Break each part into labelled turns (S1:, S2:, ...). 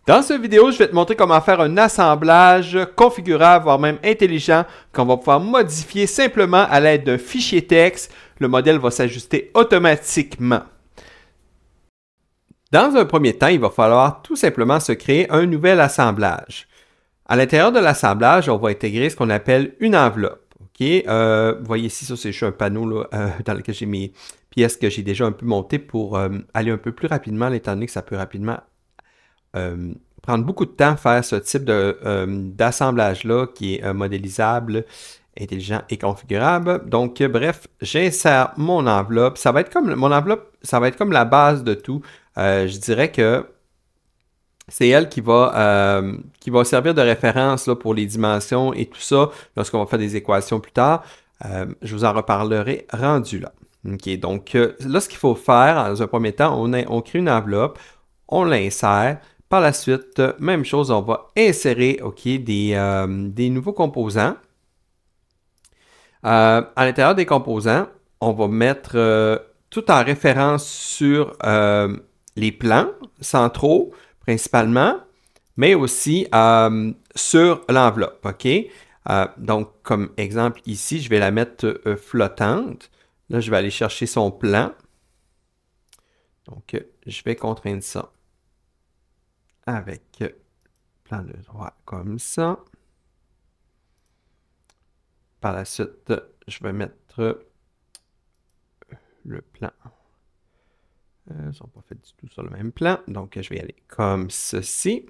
S1: Dans cette vidéo, je vais te montrer comment faire un assemblage configurable, voire même intelligent, qu'on va pouvoir modifier simplement à l'aide d'un fichier texte. Le modèle va s'ajuster automatiquement. Dans un premier temps, il va falloir tout simplement se créer un nouvel assemblage. À l'intérieur de l'assemblage, on va intégrer ce qu'on appelle une enveloppe. Okay? Vous voyez ici, ça c'est un panneau là, dans lequel j'ai mes pièces que j'ai déjà un peu montées pour aller un peu plus rapidement, étant donné que ça peut rapidement prendre beaucoup de temps à faire ce type d'assemblage-là qui est modélisable, intelligent et configurable. Donc, bref, j'insère mon enveloppe. Ça va être comme mon enveloppe, ça va être comme la base de tout. Je dirais que c'est elle qui va servir de référence là, pour les dimensions et tout ça, lorsqu'on va faire des équations plus tard. Je vous en reparlerai rendu là. OK, donc là, ce qu'il faut faire, dans un premier temps, on crée une enveloppe, on l'insère. Par la suite, même chose, on va insérer des nouveaux composants. À l'intérieur des composants, on va mettre tout en référence sur les plans centraux, principalement, mais aussi sur l'enveloppe. OK? Donc, comme exemple ici, je vais la mettre flottante. Là, je vais aller chercher son plan. Donc, je vais contraindre ça avec plan de droit comme ça. Par la suite, je vais mettre le plan. Ils ne sont pas faits du tout sur le même plan. Donc, je vais y aller comme ceci.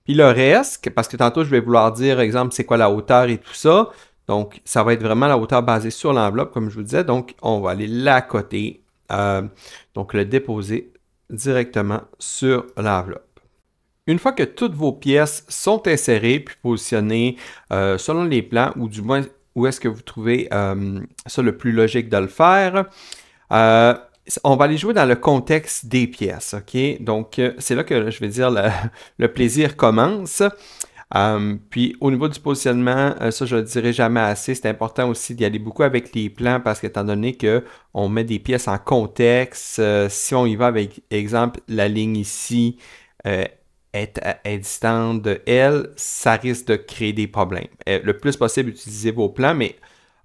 S1: Puis le reste, parce que tantôt, je vais vouloir dire, exemple, c'est quoi la hauteur et tout ça. Donc, ça va être vraiment la hauteur basée sur l'enveloppe, comme je vous disais. Donc, on va aller là à côté. Donc, le déposer directement sur l'enveloppe. Une fois que toutes vos pièces sont insérées puis positionnées selon les plans, ou du moins où est-ce que vous trouvez ça le plus logique de le faire, on va aller jouer dans le contexte des pièces. OK? Donc, c'est là que je vais dire le plaisir commence. Puis, au niveau du positionnement, ça, je ne le dirai jamais assez. C'est important aussi d'y aller beaucoup avec les plans parce qu'étant donné qu'on met des pièces en contexte, si on y va avec, exemple, la ligne ici, est distante de elle, ça risque de créer des problèmes. Le plus possible, utilisez vos plans, mais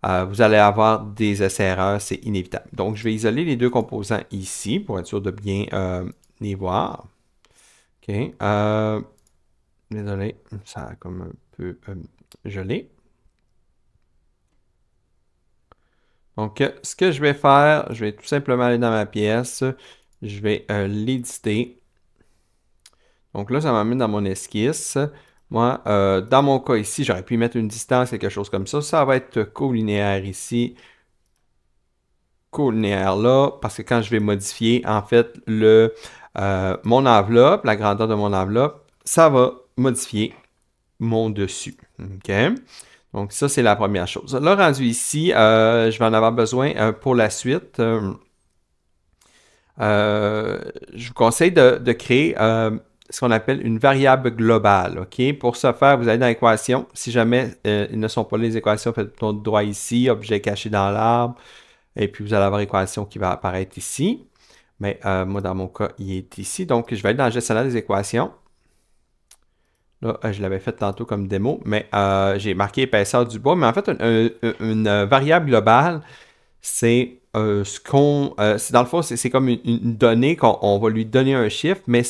S1: vous allez avoir des essais-erreurs, c'est inévitable. Donc, je vais isoler les deux composants ici pour être sûr de bien les voir. OK. Désolé, ça a comme un peu gelé. Donc, ce que je vais faire, je vais tout simplement aller dans ma pièce. Je vais l'éditer. Donc là, ça m'amène dans mon esquisse. Moi, dans mon cas ici, j'aurais pu mettre une distance, quelque chose comme ça. Ça va être colinéaire ici, colinéaire là, parce que quand je vais modifier, en fait, mon enveloppe, la grandeur de mon enveloppe, ça va modifier mon dessus. OK? Donc ça, c'est la première chose. Là, rendu ici, je vais en avoir besoin pour la suite. Je vous conseille de créer ce qu'on appelle une variable globale. OK? Pour ce faire, vous allez dans l'équation. Si jamais ils ne sont pas les équations, faites le bouton de droit ici, objet caché dans l'arbre, et puis vous allez avoir l'équation qui va apparaître ici. Mais moi, dans mon cas, il est ici. Donc, je vais aller dans le gestionnaire des équations. Là, je l'avais fait tantôt comme démo, mais j'ai marqué épaisseur du bois. Mais en fait, une variable globale, c'est ce qu'on... dans le fond, c'est comme une donnée qu'on va lui donner un chiffre, mais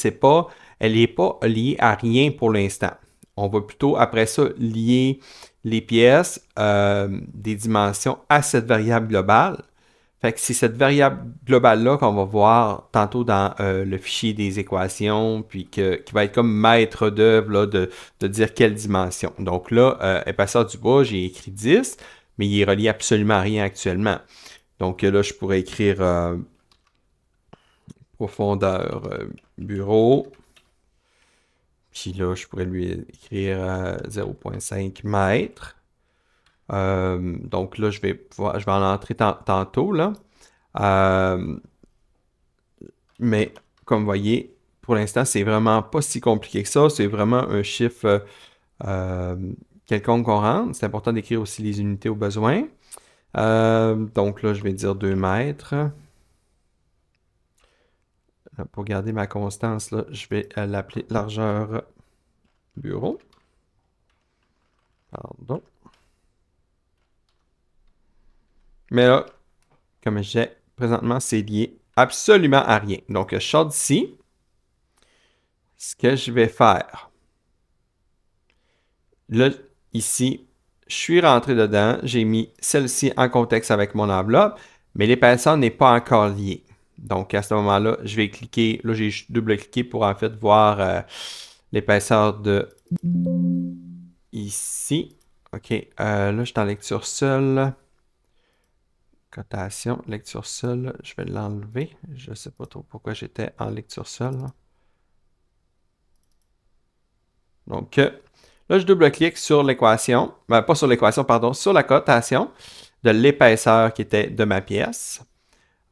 S1: elle n'est pas liée à rien pour l'instant. On va plutôt, après ça, lier les pièces des dimensions à cette variable globale. Fait que c'est cette variable globale-là qu'on va voir tantôt dans le fichier des équations, puis qui va être comme maître d'œuvre de dire quelle dimension. Donc là, épaisseur du bois, j'ai écrit 10, mais il est relié absolument à rien actuellement. Donc là, je pourrais écrire profondeur bureau. Puis là, je pourrais lui écrire 0,5 mètres. Donc là, je vais en entrer tantôt, là. Mais comme vous voyez, pour l'instant, c'est vraiment pas si compliqué que ça. C'est vraiment un chiffre quelconque qu'on rentre. C'est important d'écrire aussi les unités au besoin. Donc là, je vais dire 2 mètres. Pour garder ma constance, là, je vais l'appeler largeur bureau. Pardon. Mais là, comme je disais, présentement, c'est lié absolument à rien. Donc, je sors d'ici. Ce que je vais faire, là, ici, je suis rentré dedans. J'ai mis celle-ci en contexte avec mon enveloppe, mais l'épaisseur n'est pas encore liée. Donc, à ce moment-là, je vais cliquer. Là, j'ai double-cliqué pour en fait voir l'épaisseur de ici. OK. Là, je suis en lecture seule. Cotation, lecture seule. Je vais l'enlever. Je ne sais pas trop pourquoi j'étais en lecture seule. Donc, là, je double-clique sur l'équation. Pas sur l'équation, pardon, sur la cotation de l'épaisseur qui était de ma pièce.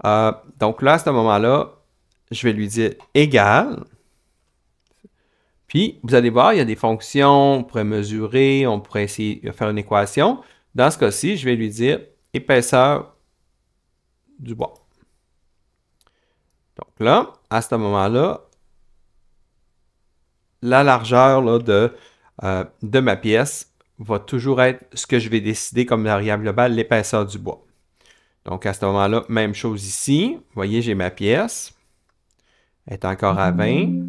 S1: Donc là, à ce moment-là, je vais lui dire égal. Puis, vous allez voir, il y a des fonctions, on pourrait mesurer, on pourrait essayer de faire une équation. Dans ce cas-ci, je vais lui dire épaisseur du bois. Donc là, à ce moment-là, la largeur là, de ma pièce va toujours être ce que je vais décider comme variable globale, l'épaisseur du bois. Donc à ce moment-là, même chose ici. Vous voyez, j'ai ma pièce. Elle est encore à 20.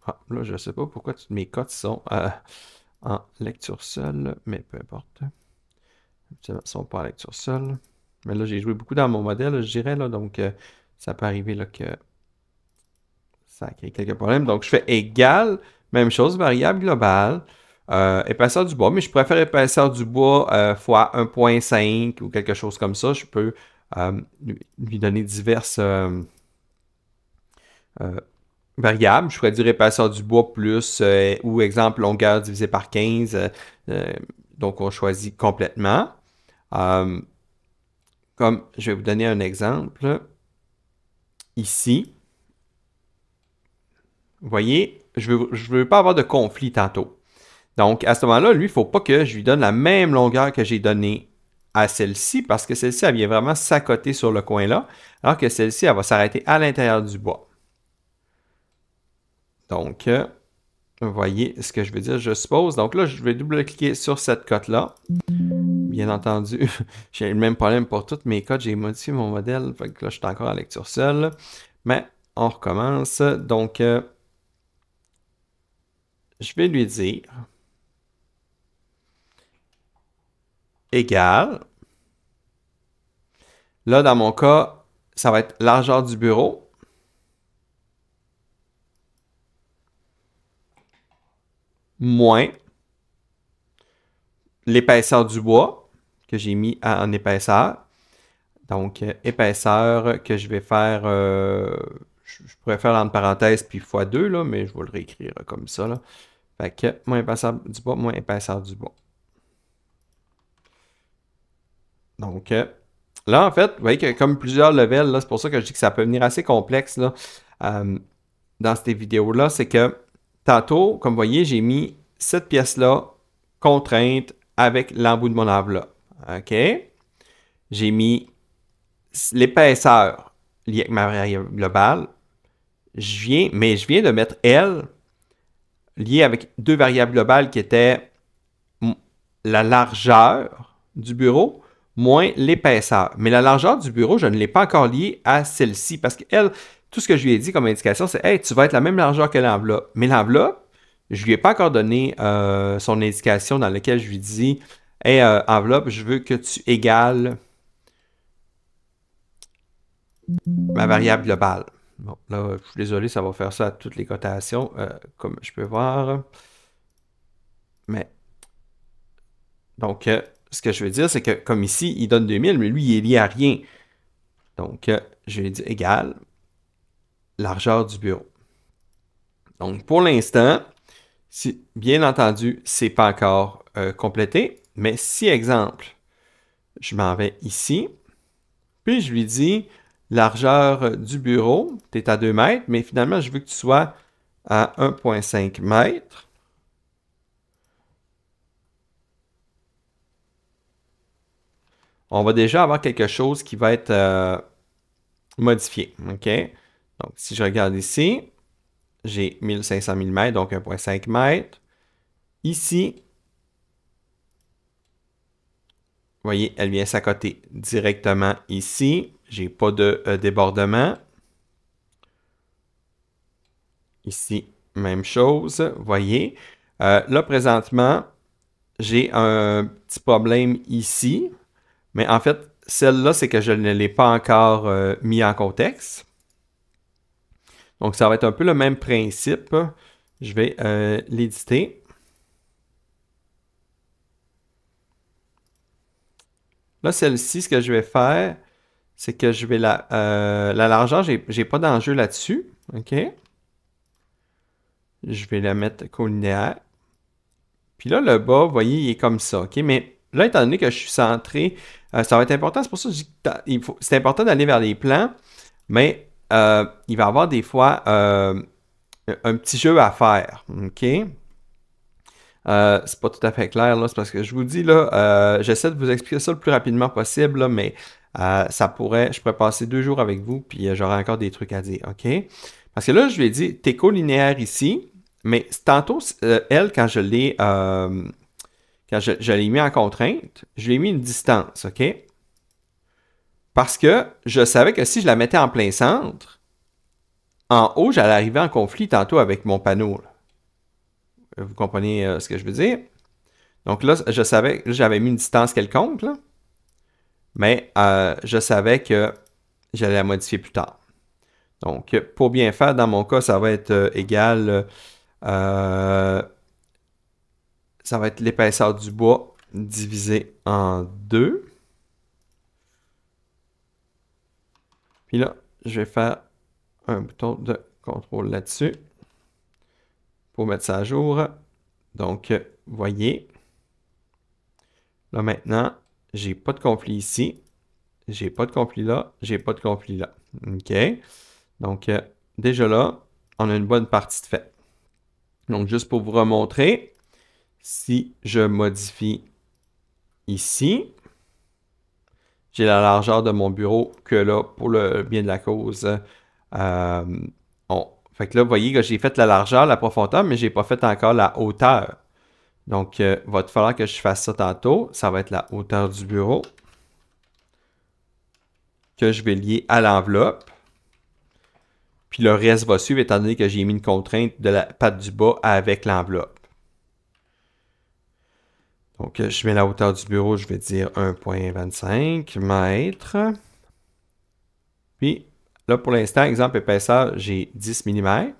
S1: Ah, là, je ne sais pas pourquoi mes cotes sont en lecture seule, mais peu importe. Ils ne sont pas en lecture seule. Mais là, j'ai joué beaucoup dans mon modèle, je dirais, là, donc ça peut arriver là, que ça crée quelques problèmes. Donc, je fais égal, même chose, variable globale, épaisseur du bois, mais je préfère épaisseur du bois fois 1.5 ou quelque chose comme ça. Je peux lui donner diverses variables. Je pourrais dire épaisseur du bois plus, ou exemple, longueur divisé par 15. Donc, on choisit complètement. Comme je vais vous donner un exemple. Ici, vous voyez, je veux pas avoir de conflit tantôt. Donc, à ce moment-là, lui, il ne faut pas que je lui donne la même longueur que j'ai donnée à celle-ci, parce que celle-ci, elle vient vraiment s'accoter sur le coin-là, alors que celle-ci, elle va s'arrêter à l'intérieur du bois. Donc, vous voyez ce que je veux dire, je suppose. Donc là, je vais double-cliquer sur cette cote-là. Bien entendu, j'ai le même problème pour toutes mes cotes. J'ai modifié mon modèle, fait que là, je suis encore en lecture seule. Mais on recommence. Donc, je vais lui dire égal. Là, dans mon cas, ça va être largeur du bureau. Moins l'épaisseur du bois que j'ai mis en épaisseur. Donc, épaisseur que je vais faire, je pourrais faire entre parenthèses puis x2, là, mais je vais le réécrire comme ça. Là. Fait que moins épaisseur du bois, moins épaisseur du bois. Donc, là, en fait, vous voyez qu'il y a comme plusieurs levels. C'est pour ça que je dis que ça peut venir assez complexe là, dans ces vidéos-là. C'est que tantôt, comme vous voyez, j'ai mis cette pièce-là contrainte avec l'embout de mon enveloppe. OK? J'ai mis l'épaisseur liée avec ma variable globale. Mais je viens de mettre L liée avec deux variables globales qui étaient la largeur du bureau moins l'épaisseur. Mais la largeur du bureau, je ne l'ai pas encore liée à celle-ci parce qu'elle, tout ce que je lui ai dit comme indication, c'est « Hey, tu vas être la même largeur que l'enveloppe. » Mais l'enveloppe, je ne lui ai pas encore donné son indication dans laquelle je lui dis « Hey, enveloppe, je veux que tu égales ma variable globale. » Bon, là, je suis désolé, ça va faire ça à toutes les cotations, comme je peux voir. Mais, donc, ce que je veux dire, c'est que comme ici, il donne 2000, mais lui, il est lié à rien. Donc, je vais dire égal largeur du bureau. Donc, pour l'instant, si, bien entendu, c'est pas encore complété, mais si, exemple, je m'en vais ici, puis je lui dis largeur du bureau, tu es à 2 mètres, mais finalement, je veux que tu sois à 1,5 mètres. On va déjà avoir quelque chose qui va être modifié. OK? Donc, si je regarde ici, j'ai 1500 mm, donc 1,5 m. Ici, vous voyez, elle vient s'accoter directement ici. J'ai pas de débordement. Ici, même chose. Vous voyez. Là, présentement, j'ai un petit problème ici. Mais en fait, celle-là, c'est que je ne l'ai pas encore mis en contexte. Donc, ça va être un peu le même principe. Je vais l'éditer. Là, celle-ci, ce que je vais faire, c'est que je vais la largeur, j'ai pas d'enjeu là-dessus. OK? Je vais la mettre collinéaire. Puis là, le bas, vous voyez, il est comme ça. OK? Mais là, étant donné que je suis centré, ça va être important. C'est pour ça que je dis que c'est important d'aller vers les plans. Mais il va y avoir des fois un petit jeu à faire. OK? C'est pas tout à fait clair, là. C'est parce que je vous dis, là, j'essaie de vous expliquer ça le plus rapidement possible, là, mais je pourrais passer 2 jours avec vous, puis j'aurai encore des trucs à dire. OK? Parce que là, je lui ai dit, t'es collinéaire ici, mais tantôt, elle, quand je l'ai mis en contrainte, je lui ai mis une distance. OK? Parce que je savais que si je la mettais en plein centre, en haut, j'allais arriver en conflit tantôt avec mon panneau. Là. Vous comprenez ce que je veux dire? Donc là, je savais que j'avais mis une distance quelconque, là, mais je savais que j'allais la modifier plus tard. Donc, pour bien faire, dans mon cas, ça va être égal, ça va être l'épaisseur du bois divisé en 2. Puis là, je vais faire un bouton de contrôle là-dessus pour mettre ça à jour. Donc, vous voyez, là maintenant, j'ai pas de conflit ici, j'ai pas de conflit là, j'ai pas de conflit là. OK? Donc, déjà là, on a une bonne partie de fait. Donc, juste pour vous remontrer, si je modifie ici, j'ai la largeur de mon bureau que là, pour le bien de la cause, fait que là, vous voyez que j'ai fait la largeur, la profondeur, mais je n'ai pas fait encore la hauteur. Donc, il va falloir que je fasse ça tantôt. Ça va être la hauteur du bureau que je vais lier à l'enveloppe. Puis le reste va suivre étant donné que j'ai mis une contrainte de la patte du bas avec l'enveloppe. Donc, je mets la hauteur du bureau, je vais dire 1,25 m. Puis, là, pour l'instant, exemple épaisseur, j'ai 10 mm.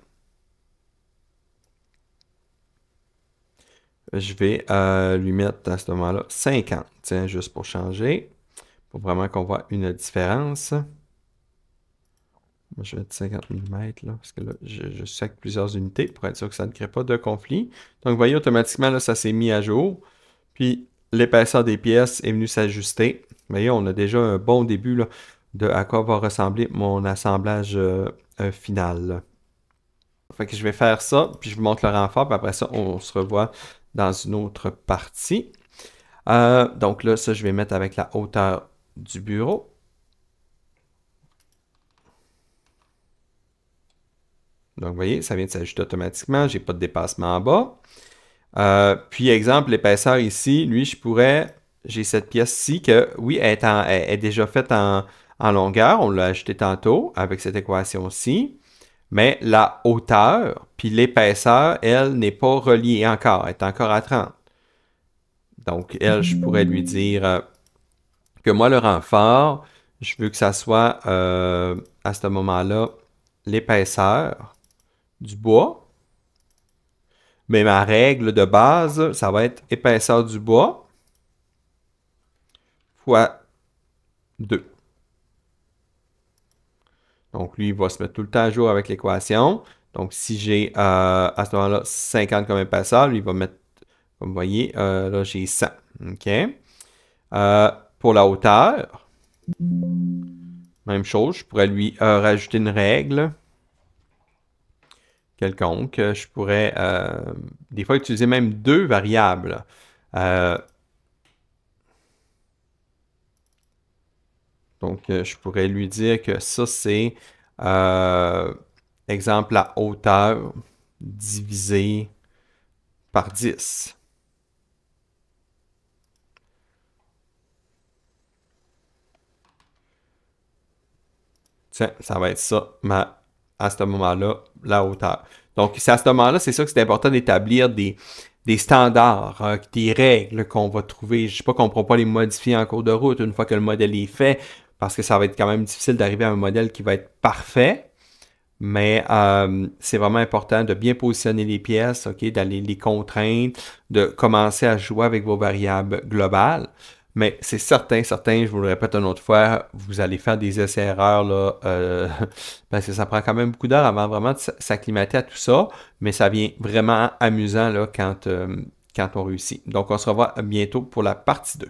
S1: Je vais lui mettre à ce moment-là 50, tiens, juste pour changer, pour vraiment qu'on voit une différence. Moi, je vais mettre 50 mm, là, parce que là, je sac plusieurs unités pour être sûr que ça ne crée pas de conflit. Donc, vous voyez, automatiquement, là, ça s'est mis à jour. Puis, l'épaisseur des pièces est venue s'ajuster. Vous voyez, on a déjà un bon début là, de à quoi va ressembler mon assemblage final. Fait que je vais faire ça, puis je vous montre le renfort, puis après ça, on se revoit dans une autre partie. Donc là, ça, je vais mettre avec la hauteur du bureau. Donc, vous voyez, ça vient de s'ajuster automatiquement. J'ai pas de dépassement en bas. Puis, exemple, l'épaisseur ici, lui, j'ai cette pièce-ci que, oui, elle est déjà faite en longueur. On l'a ajouté tantôt avec cette équation-ci. Mais la hauteur, puis l'épaisseur, elle, n'est pas reliée encore. Elle est encore à 30. Donc, elle, je pourrais lui dire que moi, le renfort, je veux que ça soit, à ce moment-là, l'épaisseur du bois. Mais ma règle de base, ça va être épaisseur du bois fois 2. Donc, lui, il va se mettre tout le temps à jour avec l'équation. Donc, si j'ai à ce moment-là 50 comme épaisseur, lui, il va mettre, comme vous voyez, là, j'ai 100. OK? Pour la hauteur, même chose, je pourrais lui rajouter une règle quelconque. Je pourrais des fois utiliser même 2 variables. Donc, je pourrais lui dire que ça, c'est Exemple, la hauteur divisé par 10. Tiens, ça va être ça, à ce moment-là, la hauteur. Donc, c'est à ce moment-là, c'est ça que c'est important d'établir des standards, des règles qu'on va trouver. Je ne sais pas qu'on ne pourra pas les modifier en cours de route une fois que le modèle est fait, parce que ça va être quand même difficile d'arriver à un modèle qui va être parfait. Mais c'est vraiment important de bien positionner les pièces, ok, d'aller les contraindre, de commencer à jouer avec vos variables globales. Mais c'est certain, je vous le répète une autre fois, vous allez faire des essais-erreurs là, parce que ça prend quand même beaucoup d'heures avant vraiment de s'acclimater à tout ça, mais ça vient vraiment amusant là, quand on réussit. Donc on se revoit bientôt pour la partie 2.